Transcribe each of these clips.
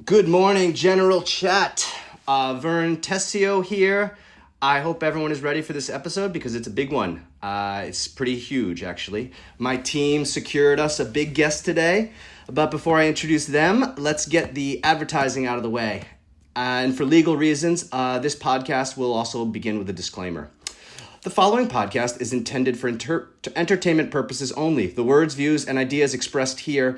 Good morning, General Chat. Vern Tessio here. I hope everyone is ready for this episode because it's a big one. It's pretty huge, actually. My team secured us a big guest today. But before I introduce them, let's get the advertising out of the way. And for legal reasons, this podcast will also begin with a disclaimer. The following podcast is intended for entertainment purposes only. The words, views, and ideas expressed here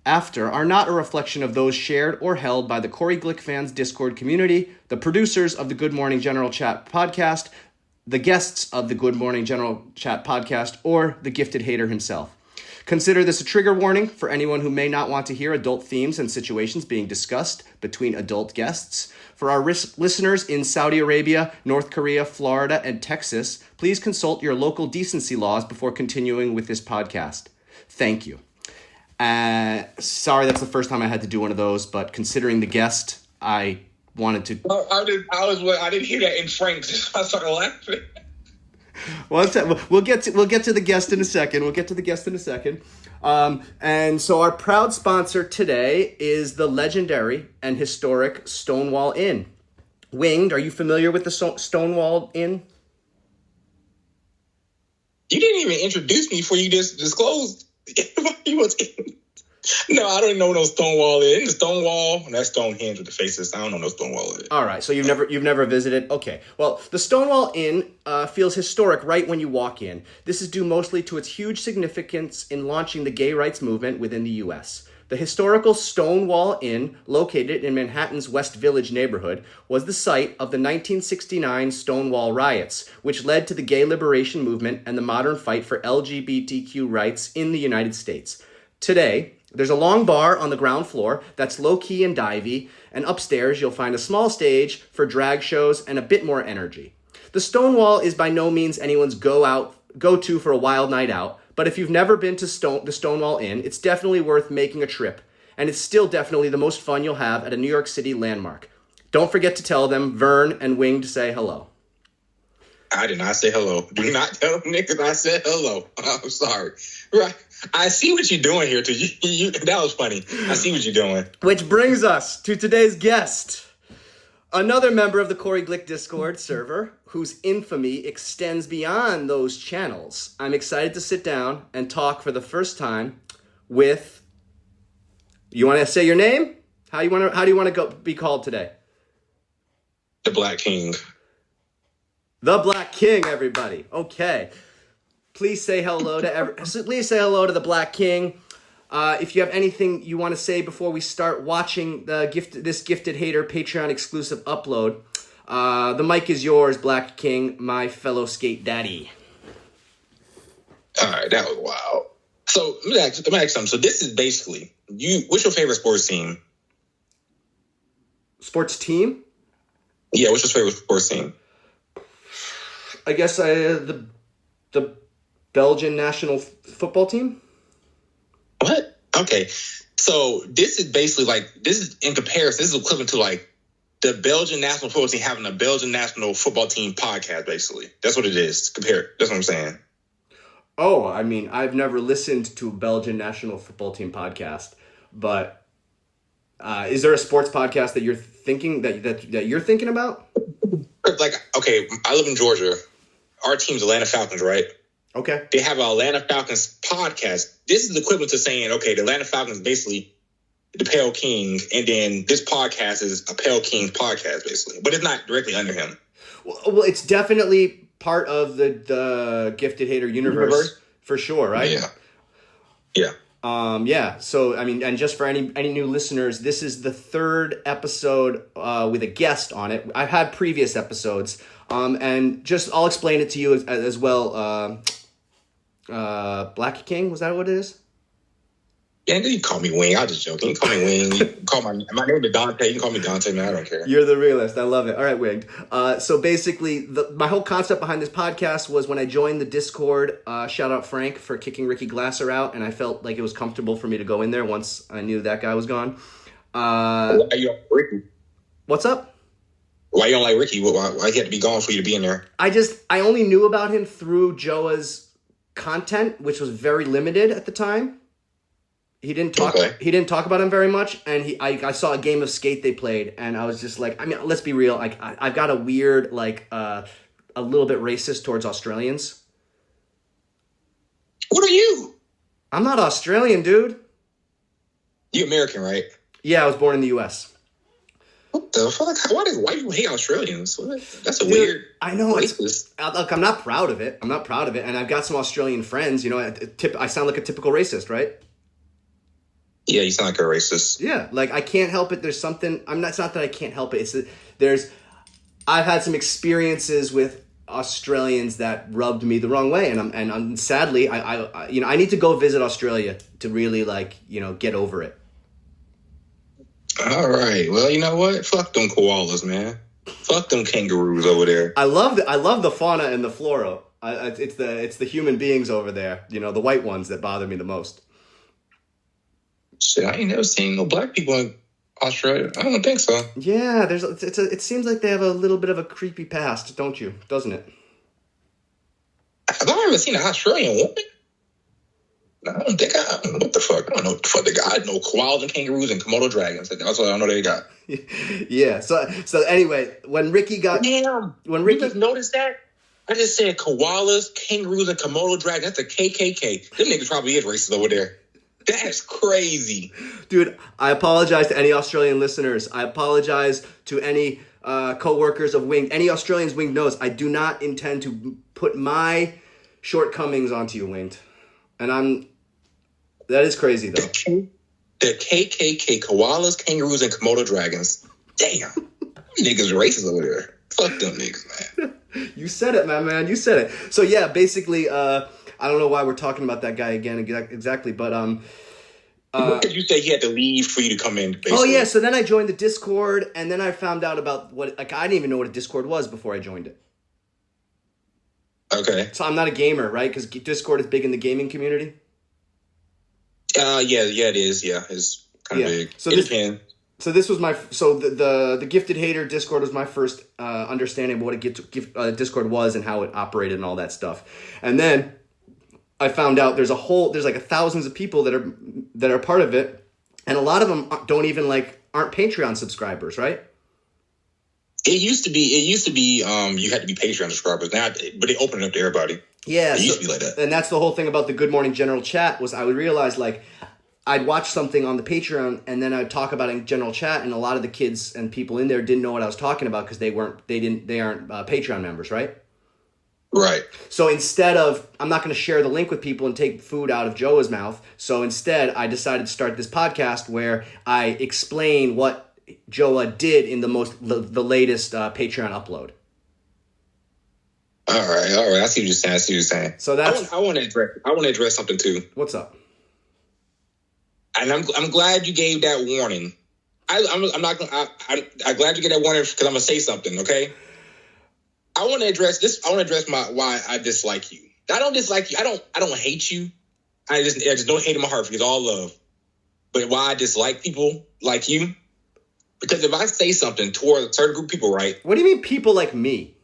after are not a reflection of those shared or held by the Corey Glick fans Discord community, the producers of the Good Morning General Chat podcast, the guests of the Good Morning General Chat podcast, or the gifted hater himself. Consider this a trigger warning for anyone who may not want to hear adult themes and situations being discussed between adult guests. For our listeners in Saudi Arabia, North Korea, Florida, and Texas, please consult your local decency laws before continuing with this podcast. Thank you. Sorry, that's the first time I had to do one of those, but considering the guest, I wanted to. Well, I didn't hear that in French, so I started laughing. We'll get to the guest in a second. And so our proud sponsor today is the legendary and historic Stonewall Inn. Winged, are you familiar with the Stonewall Inn? You didn't even introduce me before you just disclosed. No, I don't know no Stonewall Inn. The Stonewall, that's Stonehenge with the faces. I don't know no Stonewall Inn. All right, so you've never visited? Okay. Well, the Stonewall Inn feels historic right when you walk in. This is due mostly to its huge significance in launching the gay rights movement within the U.S. The historical Stonewall Inn, located in Manhattan's West Village neighborhood, was the site of the 1969 Stonewall riots, which led to the gay liberation movement and the modern fight for LGBTQ rights in the United States. Today, there's a long bar on the ground floor that's low-key and divey, and upstairs you'll find a small stage for drag shows and a bit more energy. The Stonewall is by no means anyone's go-to for a wild night out, but if you've never been to the Stonewall Inn, it's definitely worth making a trip, and it's still definitely the most fun you'll have at a New York City landmark. Don't forget to tell them Vern and Wing to say hello. I did not say hello. Do not tell them niggas I said hello. I'm sorry. Right. I see what you're doing here. That was funny. I see what you're doing. Which brings us to today's guest. Another member of the Corey Glick Discord server, whose infamy extends beyond those channels. I'm excited to sit down and talk for the first time with... You want to say your name? How do you want to be called today? The Black King. The Black King, everybody. Okay. Please say hello to the Black King. If you have anything you want to say before we start watching this Gifted Hater Patreon exclusive upload, the mic is yours, Black King, my fellow skate daddy. All right, that was wild. So let me ask something. So this is basically what's your favorite sports team? Sports team? Yeah, what's your favorite sports team? I guess the Belgian national football team. What? Okay. So this is basically this is in comparison. This is equivalent to the Belgian national football team having a Belgian national football team podcast, basically. That's what it is. That's what I'm saying. Oh, I mean, I've never listened to a Belgian national football team podcast, but is there a sports podcast that you're thinking that you're thinking about? Okay, I live in Georgia. Our team's Atlanta Falcons, right? Okay. They have an Atlanta Falcons podcast. This is equivalent to saying, okay, the Atlanta Falcons basically the Pale King, and then this podcast is a Pale King's podcast, basically. But it's not directly under him. Well, it's definitely part of the Gifted Hater universe, for sure, right? Yeah. Yeah. So, I mean, and just for any new listeners, this is the third episode with a guest on it. I've had previous episodes, and just I'll explain it to you as well. Black King, was that what it is? Yeah, you call me Wing. I was just joking. You call me Wing. You can call my name is Dante. You can call me Dante, man. I don't care. You're the realist. I love it. All right, Winged. So basically, my whole concept behind this podcast was when I joined the Discord, shout out Frank for kicking Ricky Glasser out, and I felt like it was comfortable for me to go in there once I knew that guy was gone. Why you don't like Ricky? What's up? Why you don't like Ricky? Why he had to be gone for you to be in there? I only knew about him through Joa's content, which was very limited at the time. He didn't talk. Okay. He didn't talk about him very much, and I saw a game of skate they played, and I was just like, I mean, let's be real. Like, I've got a weird, like, a little bit racist towards Australians. What are you? I'm not Australian, dude. You American, right? Yeah, I was born in the U.S. What the fuck? Why do white people hate Australians? What? That's a weird. I know. racist. Look, I'm not proud of it. I'm not proud of it, and I've got some Australian friends. You know, I sound like a typical racist, right? Yeah, you sound like a racist. Yeah, like I can't help it. There's something. It's not that I can't help it. It's that I've had some experiences with Australians that rubbed me the wrong way, and sadly, I need to go visit Australia to really get over it. All right. Well, you know what? Fuck them koalas, man. Fuck them kangaroos over there. I love the fauna and the flora. It's the human beings over there. You know, the white ones that bother me the most. Shit, I ain't never seen no black people in Australia. I don't think so. Yeah, it seems like they have a little bit of a creepy past, don't you? Doesn't it? Have I ever seen an Australian woman? No, I don't think what the fuck? I don't know what the fuck they got. I know koalas and kangaroos and Komodo dragons. That's what I know they got. Yeah. So anyway, when Ricky you just noticed that? I just said koalas, kangaroos, and Komodo dragons. That's a KKK. Them niggas probably is racist over there. That's crazy. Dude, I apologize to any Australian listeners. I apologize to any co-workers of Winged. Any Australians Winged knows I do not intend to put my shortcomings onto you, Winged. And that is crazy, though. The KKK, koalas, kangaroos, and Komodo dragons. Damn. Niggas racist over there. Fuck them niggas, man. You said it, man. You said it. So, yeah, basically, I don't know why we're talking about that guy again exactly, but... what did you say he had to leave for you to come in, basically? Oh, yeah, so then I joined the Discord, and then I found out about I didn't even know what a Discord was before I joined it. Okay. So I'm not a gamer, right? Because Discord is big in the gaming community. Yeah, it is. Yeah, it's kind of big. So this was the Gifted Hater Discord was my first understanding of what a Discord was and how it operated and all that stuff. And then I found out there's like thousands of people that are part of it, and a lot of them aren't Patreon subscribers, right? It used to be you had to be Patreon subscribers now, but they opened it up to everybody. Yeah, it used to be like that. And that's the whole thing about the Good Morning General Chat was I would realize like I'd watch something on the Patreon and then I'd talk about it in general chat, and a lot of the kids and people in there didn't know what I was talking about because they aren't Patreon members, right? Right. So instead of, I'm not going to share the link with people and take food out of Joa's mouth. So instead, I decided to start this podcast where I explain what Joa did in the latest Patreon upload. All right. I see what you're saying. So that's. I want to address something too. What's up? And I'm glad you gave that warning. I'm glad you gave that warning because I'm gonna say something. Okay. I want to address this. I want to address why I dislike you. I don't dislike you. I don't hate you. I just don't hate in my heart because all love. But why I dislike people like you? Because if I say something toward a certain group of people, right? What do you mean people like me?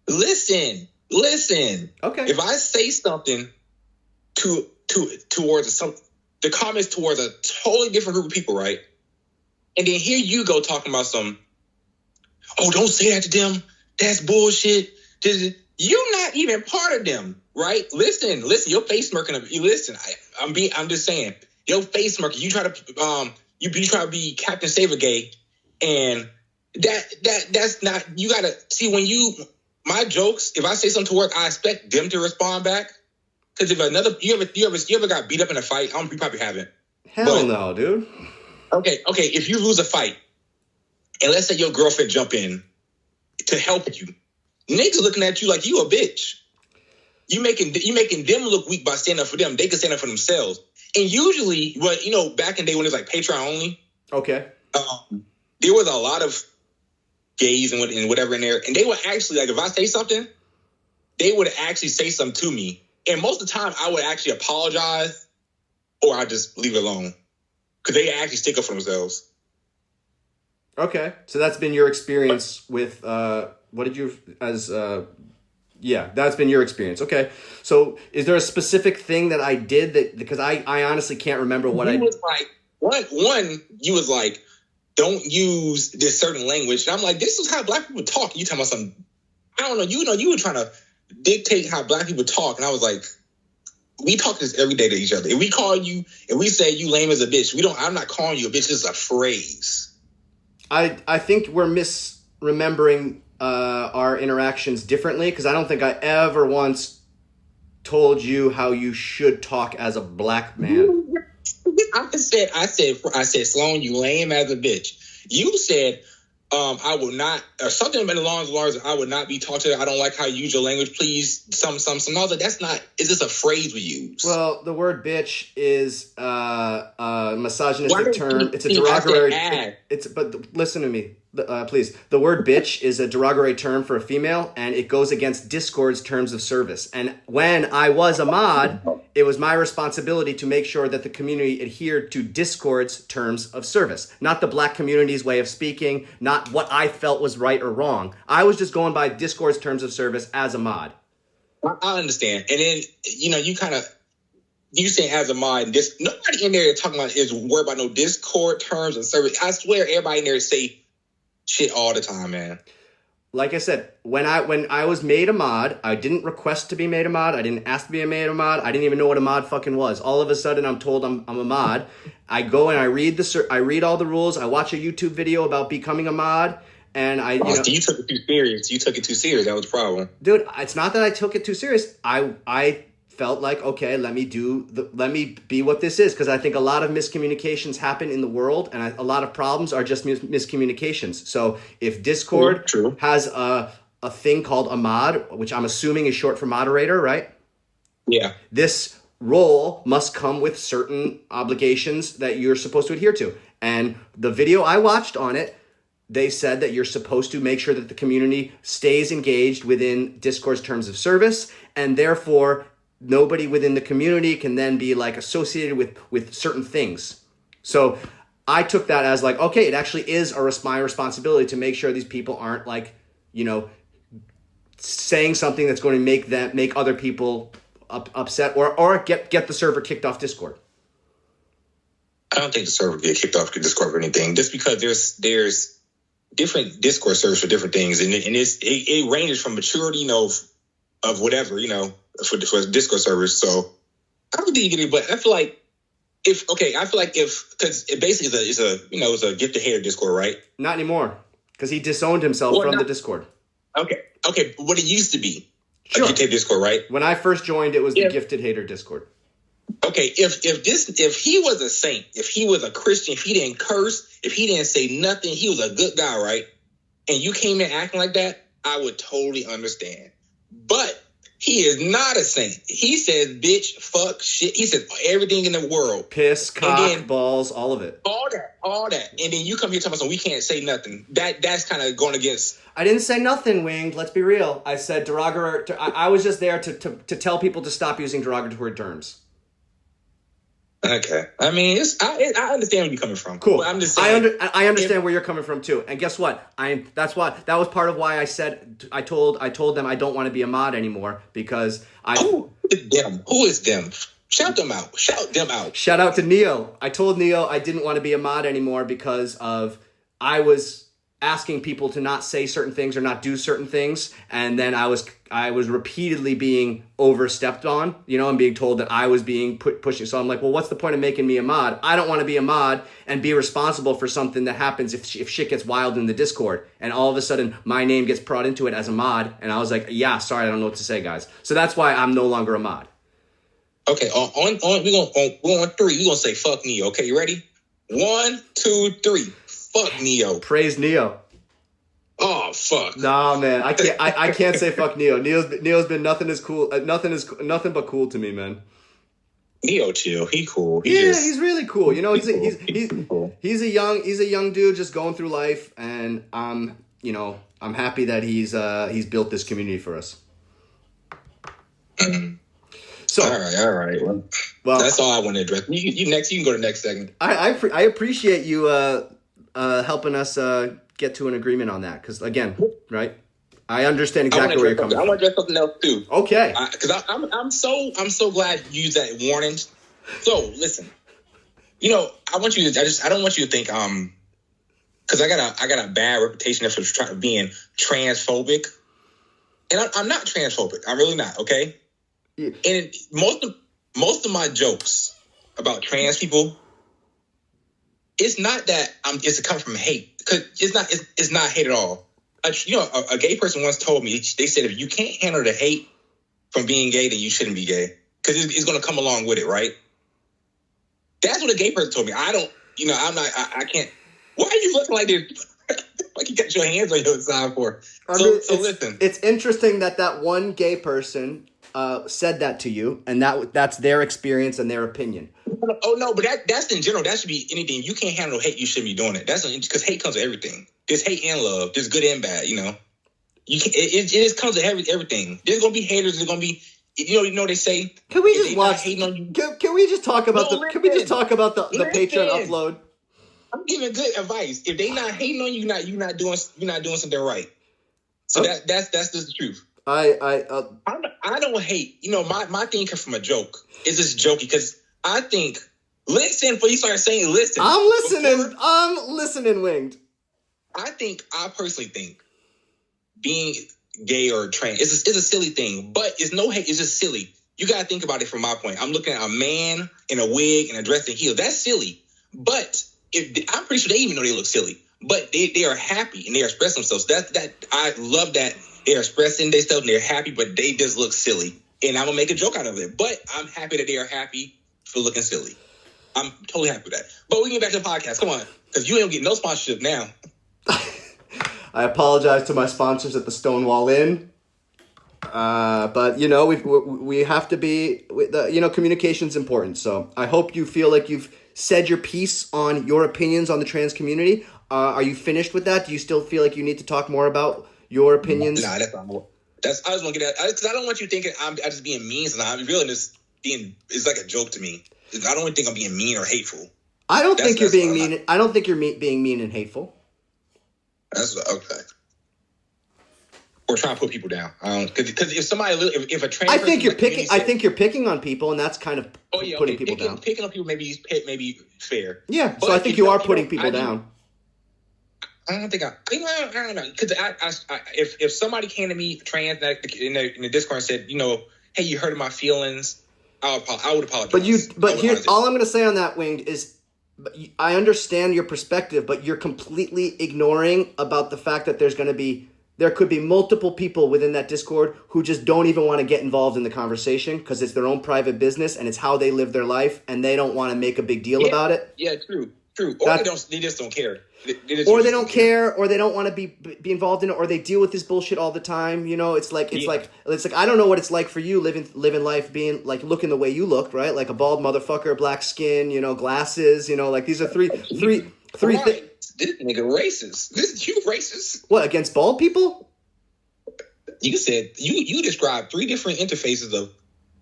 Listen. Okay. If I say something towards the comments towards a totally different group of people, right? And then here you go talking about don't say that to them. That's bullshit. You're not even part of them, right? Listen. Your face smirking. Listen. I'm just saying. Your face smirking. You try to you try to be Captain Save-A-Gay, and that's not. You gotta see when my jokes. If I say something to work, I expect them to respond back. Because if you ever got beat up in a fight, you probably haven't. Hell no, dude. Okay. If you lose a fight, and let's say your girlfriend jump in to help you, niggas looking at you like you a bitch. You making them look weak by standing up for them. They can stand up for themselves. And usually, back in the day when it was like Patreon only, okay, there was a lot of gays and whatever in there, and they would actually if I say something, they would actually say something to me, and most of the time I would actually apologize, or I just leave it alone because they actually stick up for themselves. Okay, so that's been your experience with what did you as Yeah, that's been your experience. Okay. So is there a specific thing that I did that, because I honestly can't remember what I was like, one, you was like, don't use this certain language. And I'm like, this is how black people talk. You talking about some, I don't know, you were trying to dictate how black people talk. And I was like, we talk this every day to each other. If we say you lame as a bitch, I'm not calling you a bitch. It's a phrase. I think we're misremembering our interactions differently, because I don't think I ever once told you how you should talk as a black man. I said, Sloan, you lame as a bitch. You said, I will not, or something in the lines of I would not be talked to. I don't like how you use your language. Please, some. I was like, that's not. Is this a phrase we use? Well, the word bitch is a misogynistic term. It's a derogatory. But listen to me, please. The word bitch is a derogatory term for a female, and it goes against Discord's terms of service. And when I was a mod, it was my responsibility to make sure that the community adhered to Discord's terms of service, not the black community's way of speaking, not what I felt was right or wrong. I was just going by Discord's terms of service as a mod. I understand. And then, you saying as a mod, nobody in there talking about is worried about no Discord terms and service. I swear everybody in there say shit all the time, man. Like I said, when I was made a mod, I didn't request to be made a mod. I didn't ask to be made a mod. I didn't even know what a mod fucking was. All of a sudden, I'm told I'm a mod. I go and I read all the rules. I watch a YouTube video about becoming a mod, and you took it too serious. You took it too serious. That was the problem, dude. It's not that I took it too serious. I felt like, okay, let me be what this is, because I think a lot of miscommunications happen in the world, and a lot of problems are just miscommunications. So if Discord has a thing called a mod, which I'm assuming is short for moderator, right? Yeah. This role must come with certain obligations that you're supposed to adhere to. And the video I watched on it, they said that you're supposed to make sure that the community stays engaged within Discord's terms of service, and therefore nobody within the community can then be like associated with certain things. So I took that as like, okay, it actually is my responsibility to make sure these people aren't like, saying something that's going to make other people upset or get the server kicked off Discord. I don't think the server get kicked off Discord or anything, just because there's different Discord servers for different things, and it ranges from maturity, of whatever, for Discord servers. So I don't think you get it, but I feel like because it basically is a gift to hater Discord, right? Not anymore, because he disowned himself from the Discord. Okay, what it used to be. Sure. A gifted Discord, right? When I first joined, it was the gifted hater Discord. Okay, if he was a saint, if he was a Christian, if he didn't curse, if he didn't say nothing, he was a good guy, right? And you came in acting like that, I would totally understand. But he is not a saint. He says bitch, fuck, shit. He says everything in the world. Piss, cock, balls, all of it. All that. And then you come here telling us we can't say nothing. That's kind of going against. I didn't say nothing, Winged. Let's be real. I said derogatory. I was just there to tell people to stop using derogatory terms. Okay. I mean, I understand where you're coming from. Cool. But I'm just saying. I understand where you're coming from too. And guess what? That was part of why I said I told them I don't want to be a mod anymore, because Who is them? Who is them? Shout them out. Shout them out. Shout out to Neo. I told Neo I didn't want to be a mod anymore because I was asking people to not say certain things or not do certain things, and then I was repeatedly being overstepped on, and being told that I was being pushing. So I'm like, well, what's the point of making me a mod? I don't want to be a mod and be responsible for something that happens if shit gets wild in the Discord, and all of a sudden my name gets brought into it as a mod, and I was like, yeah, sorry, I don't know what to say, guys. So that's why I'm no longer a mod. Okay, on we're on 3. We're gonna say fuck Neo. Okay, you ready? 1, 2, 3. Fuck Neo. Praise Neo. Oh fuck. Nah, man, I can't say fuck Neo. Neo's been nothing but cool to me, man. Neo chill. He cool. He's really cool. He's a young dude just going through life, and I'm happy that he's built this community for us. Mm-hmm. So all right. Well, that's all I want to address. You next. You can go to the next segment. I appreciate you helping us get to an agreement on that, because again, right? I understand exactly where you're coming I from. want to address something else too. Okay. Because I'm so glad you used that warning. So listen, I want you to. I don't want you to think because I got a bad reputation for being transphobic, and I'm not transphobic. I'm really not. Okay. Yeah. And most of my jokes about trans people, it's not that it's come from hate, because it's not hate at all. A gay person once told me, they said, if you can't handle the hate from being gay, then you shouldn't be gay, because it's going to come along with it, right? That's what a gay person told me. I don't, I'm not, I can't. Why are you looking like this? Like you got your hands on your side for? So listen. It's interesting that one gay person said that to you, and that's their experience and their opinion. Oh no, but that's in general. That should be anything. You can't handle hate, you shouldn't be doing it. That's because hate comes with everything. There's hate and love. There's good and bad. It just comes with everything. There's gonna be haters. There's gonna be, they say. Can we just watch? Can we just talk about Can we just talk about the Patreon upload? I'm giving good advice. If they not hating on you, you're not doing something right. So that's just the truth. I don't hate. My thing comes from a joke. It's just jokey because I think. Listen, before you start saying listen. I'm listening. I'm listening, Winged. I personally think being gay or trans is a silly thing, but it's no hate. It's just silly. You got to think about it from my point. I'm looking at a man in a wig and a dress and heel. That's silly. But I'm pretty sure they even know they look silly. But they are happy and they express themselves. That I love that they're expressing themselves and they're happy, but they just look silly. And I'm gonna make a joke out of it. But I'm happy that they are happy for looking silly. I'm totally happy with that. But we can get back to the podcast. Come on, because you ain't getting no sponsorship now. I apologize to my sponsors at the Stonewall Inn. But we have to be. Communication's important. So I hope you feel like you've said your piece on your opinions on the trans community. Are you finished with that? Do you still feel like you need to talk more about your opinions? Nah, that's not more. I just want to get that because I don't want you thinking I'm just being mean. So I'm really just being. It's like a joke to me. I don't think I'm being mean or hateful. I don't think you're being mean. I don't think you're being mean and hateful. That's okay. Or trying to put people down. Because if somebody, if a trans, I think you're picking. I think you're picking on people, and that's kind of putting people down. Picking on people maybe fair. Yeah, so I think you are putting people down. I don't think I don't know, because if somebody came to me trans in the Discord and said, hey, you hurted my feelings, I would apologize. But here's all I'm going to say on that, Winged, is I understand your perspective, but you're completely ignoring about the fact that there could be multiple people within that Discord who just don't even want to get involved in the conversation because it's their own private business and it's how they live their life, and they don't want to make a big deal about it. Yeah, true. Or they just don't care. They don't care, or they don't want to be involved in it, or they deal with this bullshit all the time. It's like I don't know what it's like for you living life, being like looking the way you look, right? Like a bald motherfucker, black skin, glasses, like these are three things. This nigga racist. This is you racist. What, against bald people? You said you described three different interfaces of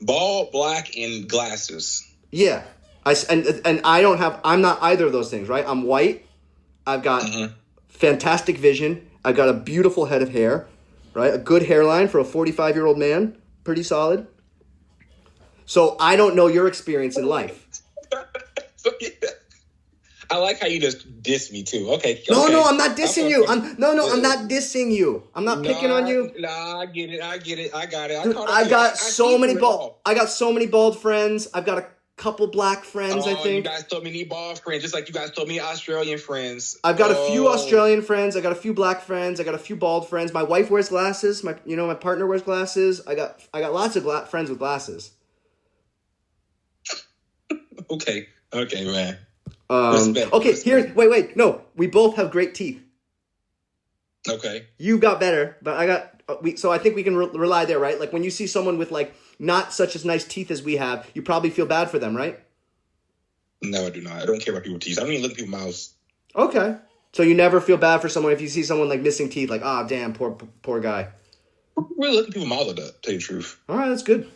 bald, black, and glasses. Yeah. I'm not either of those things, right? I'm white. I've got fantastic vision. I've got a beautiful head of hair, right? A good hairline for a 45-year-old man. Pretty solid. So I don't know your experience in life. I like how you just diss me too. Okay. No, I'm not dissing you. I'm not dissing you. I'm not picking on you. Nah, I get it. I got it. Dude, I got so many bald friends. I've got a couple black friends, I think. You guys told me need bald friends, just like you guys told me Australian friends. I've got a few Australian friends. I got a few black friends. I got a few bald friends. My wife wears glasses. My partner wears glasses. I got lots of friends with glasses. Okay, man. Okay. Wait. No, we both have great teeth. Okay. You got better, but I got. So I think we can rely there, right? Like when you see someone with like not such as nice teeth as we have, you probably feel bad for them, right? No, I do not. I don't care about people's teeth. I don't even look at people's mouths. Okay. So you never feel bad for someone if you see someone like missing teeth, like, damn, poor guy. I don't really look at people's mouths, to tell you the truth. All right, that's good.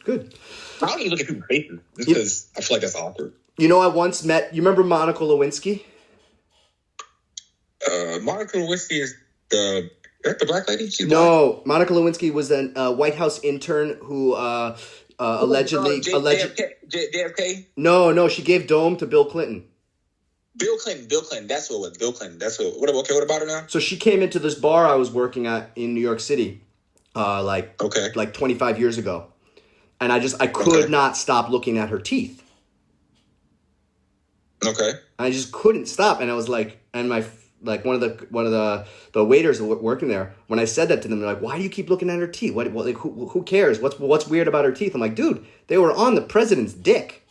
I don't even look at people's faces just because I feel like that's awkward. I once met, you remember Monica Lewinsky? Monica Lewinsky is the That the black lady? She's black? No, Monica Lewinsky was a White House intern who allegedly... JFK? No, she gave dome to Bill Clinton. Bill Clinton. That's what it was. Bill Clinton. That's what. What about her now? So she came into this bar I was working at in New York City, like 25 years ago, and I could not stop looking at her teeth. Okay. I just couldn't stop, and I was like, and one of the waiters working there, when I said that to them, they're like, "Why do you keep looking at her teeth? What like who cares? What's weird about her teeth?" I'm like, "Dude, they were on the president's dick."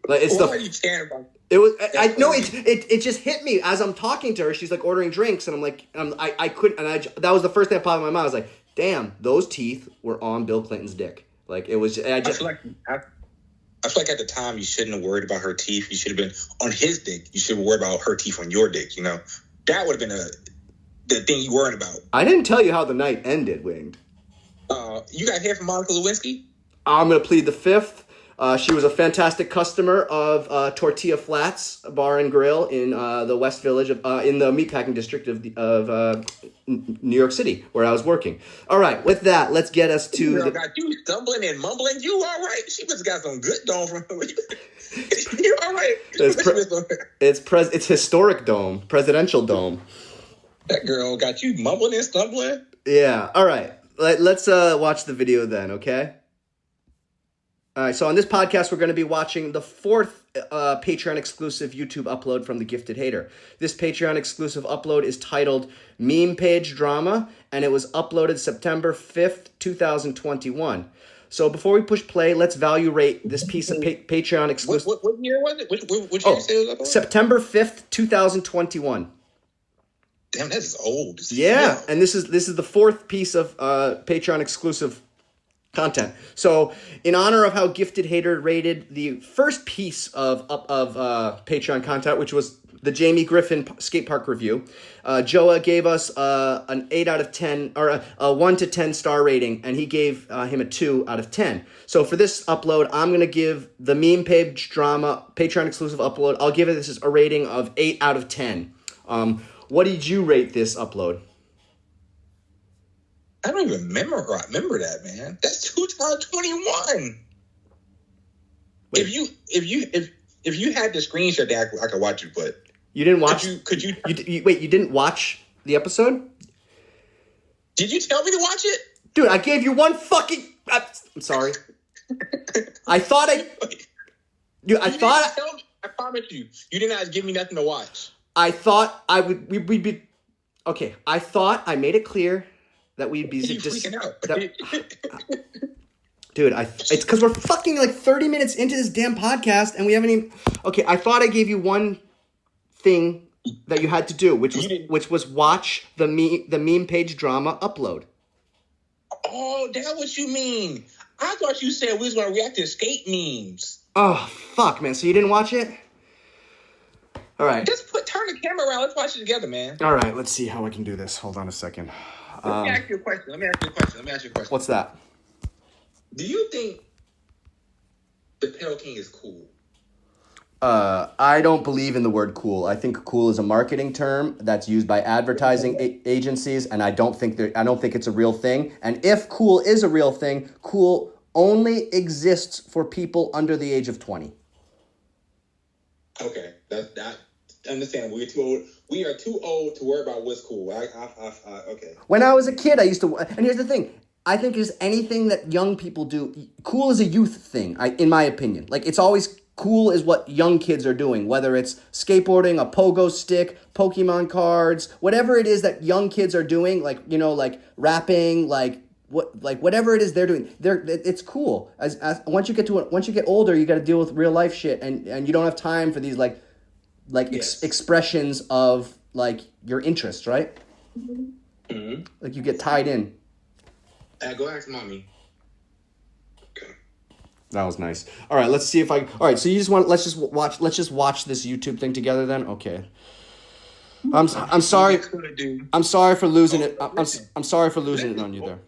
Like Why are you caring about it? Was I know it just hit me as I'm talking to her. She's like ordering drinks, and I'm like, I couldn't, and that was the first thing that popped in my mind. I was like, damn, those teeth were on Bill Clinton's dick. Like it was. I feel like at the time you shouldn't have worried about her teeth. You should have been on his dick. You should have worried about her teeth on your dick. You know, that would have been the thing you worried about. I didn't tell you how the night ended, Winged. You got here from Monica Lewinsky? I'm gonna plead the fifth. She was a fantastic customer of Tortilla Flats Bar and Grill in the West Village, in the meatpacking district of New York City, where I was working. All right, with that, let's get us to... Girl, got you stumbling and mumbling. You all right? She must have got some good dome from her. You all right? It's historic dome, presidential dome. That girl got you mumbling and stumbling? Yeah, all right. Let's watch the video then, okay? All right, so on this podcast, we're going to be watching the fourth Patreon exclusive YouTube upload from The Gifted Hater. This Patreon exclusive upload is titled Meme Page Drama, and it was uploaded September 5th, 2021. So before we push play, let's value rate this piece of Patreon exclusive. What year was it? Which year you say it was uploaded? September 5th, 2021. Damn, that is old. Yeah, and this is the fourth piece of Patreon exclusive content. So, in honor of how Gifted Hater rated the first piece of Patreon content, which was the Jamie Griffin skate park review, Joa gave us an 8 out of 10, or a 1 to 10 star rating, and he gave him a 2 out of 10. So for this upload, I'm going to give the Meme Page Drama Patreon exclusive upload, I'll give it this is a rating of 8 out of 10. What did you rate this upload? I don't even remember that, man. That's 2021. Wait. If you had the screenshot that I could watch it, but you didn't watch. Could you wait? You didn't watch the episode? Did you tell me to watch it, dude? I gave you one fucking. I'm sorry. I thought I. Dude, I thought. I promise you, you did not give me nothing to watch. I thought I would. We'd be. Okay, I thought I made it clear that we'd be freaking out. Dude, it's because we're fucking like 30 minutes into this damn podcast and we haven't even... Okay, I thought I gave you one thing that you had to do, which was watch the Meme Page Drama upload. Oh, that's what you mean. I thought you said we was going to react to skate memes. Oh, fuck, man. So you didn't watch it? All right. Just turn the camera around. Let's watch it together, man. All right, let's see how I can do this. Hold on a second. Let me ask you a question. What's that? Do you think the Pale King is cool? I don't believe in the word cool. I think cool is a marketing term that's used by advertising agencies, and I don't think it's a real thing. And if cool is a real thing, cool only exists for people under the age of 20. Okay, that understandable. We are too old to worry about what's cool. Okay. When I was a kid, I used to, and here's the thing. I think is anything that young people do, cool is a youth thing, in my opinion. Like, it's always cool is what young kids are doing, whether it's skateboarding, a pogo stick, Pokemon cards, whatever it is that young kids are doing, like, you know, like rapping, whatever it is they're doing, it's cool. As once you get older, you got to deal with real life shit, and you don't have time for these expressions of like your interests, right? Mm-hmm. Like you get tied in. Go ask mommy. Okay. That was nice. All right, let's see if I. All right, so let's just watch this YouTube thing together then. Okay. I'm sorry. I'm sorry for losing it. I'm sorry for losing it on you there.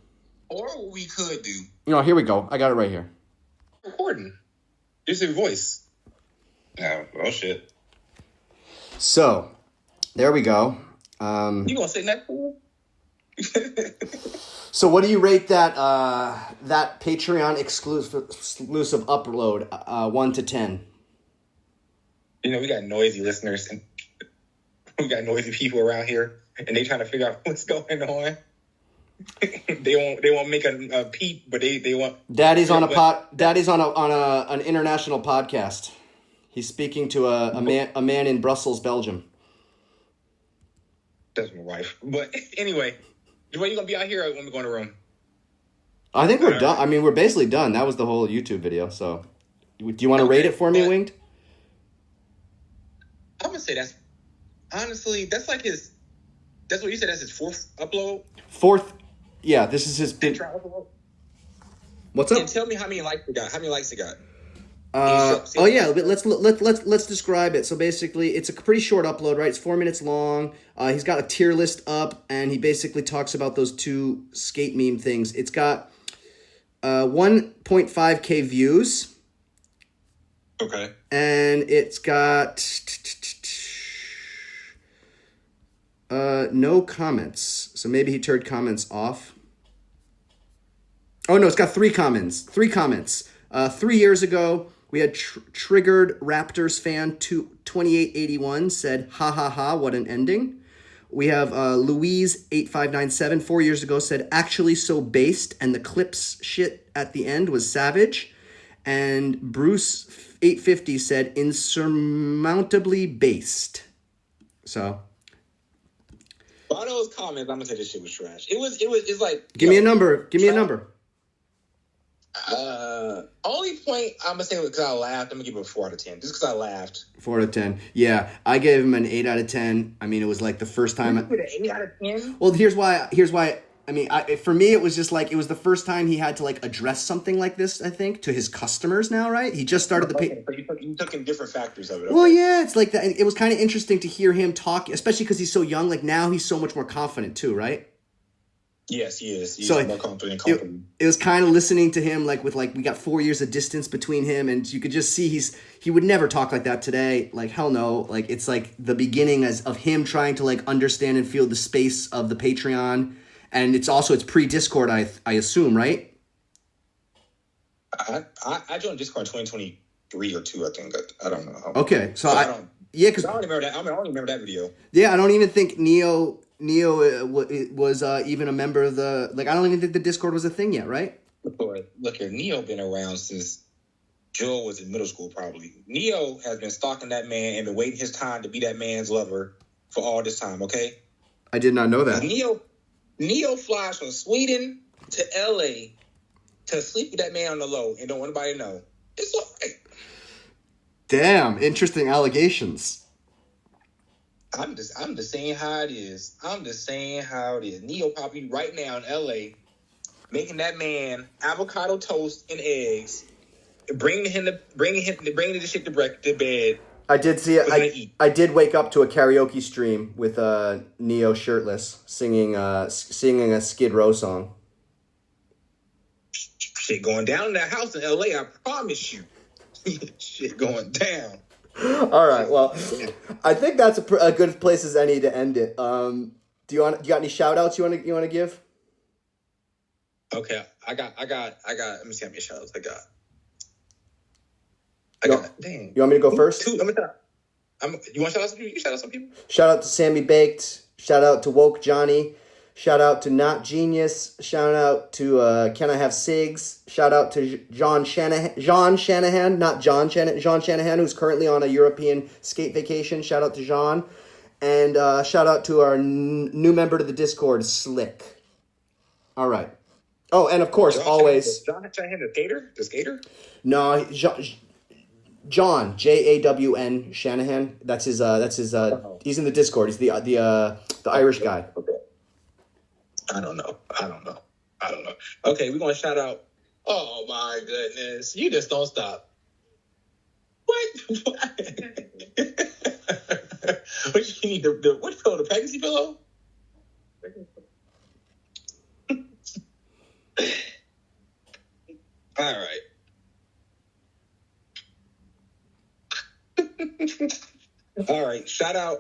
Or what we could do. You know, here we go. I got it right here. Recording. Just your voice. Oh shit. So, there we go. You gonna sit in that pool? So what do you rate that that Patreon exclusive upload 1 to 10? You know, we got noisy listeners and we got noisy people around here, and they trying to figure out what's going on. they won't make a peep, but they want. Daddy's on an international podcast. He's speaking to a man in Brussels, Belgium. That's my wife. But anyway, when you gonna be out here when we go in the room? I think we're done. I mean, we're basically done. That was the whole YouTube video. So, do you want to rate it for me, Winged? I'm gonna say that's honestly that's like his. That's what you said. That's his fourth upload. Fourth, yeah. This is his. What's up? And tell me how many likes it got. How many likes it got? Let's describe it. So basically, it's a pretty short upload, right? It's 4 minutes long. He's got a tier list up, and he basically talks about those two skate meme things. It's got 1.5K views. Okay. And it's got no comments. So maybe he turned comments off. Oh no, it's got 3 comments. 3 comments. 3 years ago, we had Triggered Raptors fan 2881 said, ha ha ha, what an ending. We have Louise8597 4 years ago said, actually so based, and the clips shit at the end was savage. And Bruce850 said, insurmountably based. So. By those comments, I'm gonna say this shit was trash. It's like. Give me a number. Only point I'm gonna say because I laughed. I'm gonna give it a 4 out of 10, just because I laughed. 4 out of 10. Yeah, I gave him an 8 out of 10. I mean, it was like the first time. You put an 8 out of 10. Well, here's why. I mean, for me, it was just like it was the first time he had to like address something like this. I think to his customers now, right? He just started the. So you took in different factors of it. Okay. Well, yeah, it's like that. It was kind of interesting to hear him talk, especially because he's so young. Like now, he's so much more confident too, right? Yes, he is. He's so more confident. It was kind of listening to him we got 4 years of distance between him, and you could just see he would never talk like that today. Like hell no. Like it's like the beginning of him trying to like understand and feel the space of the Patreon, and it's pre-Discord. I assume, right? I joined Discord in 2023 or 2. I think I don't know. Okay, so I don't. Yeah, because I don't remember that. I don't remember that video. Yeah, I don't even think Neo was even a member of the. Like, I don't even think the Discord was a thing yet, right? Look here, Neo been around since Joel was in middle school, probably. Neo has been stalking that man and been waiting his time to be that man's lover for all this time. Okay. I did not know that. Neo flies from Sweden to LA to sleep with that man on the low and don't want anybody to know. It's all right. Damn, interesting allegations. I'm just saying how it is. Neo probably right now in LA making that man avocado toast and eggs, bringing the shit to bed. I did see it. I did wake up to a karaoke stream with Neo shirtless singing a Skid Row song. Shit going down in that house in LA, I promise you. Shit going down. All right. Well, I think that's a good place as any to end it. Do you got any shout outs you want to give? Okay, I got. Let me see how many shout outs I got. Dang. You want me to go first? You want to shout out some people? You shout out some people. Shout out to Sammy Baked. Shout out to Woke Johnny. Shout out to Not Genius. Shout out to Can I Have Cigs. Shout out to John Shanahan, who's currently on a European skate vacation. Shout out to John. And shout out to our new member to the Discord, Slick. All right. Oh, and of course, always... John Shanahan, the skater? No, John, Jawn Shanahan. That's his. He's in the Discord. He's the Irish guy. Okay. I don't know. Okay, we're gonna shout out. Oh my goodness! You just don't stop. What? What you need? What pillow? The pregnancy pillow? All right. All right. Shout out.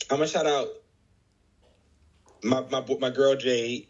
I'm gonna shout out my girl Jade.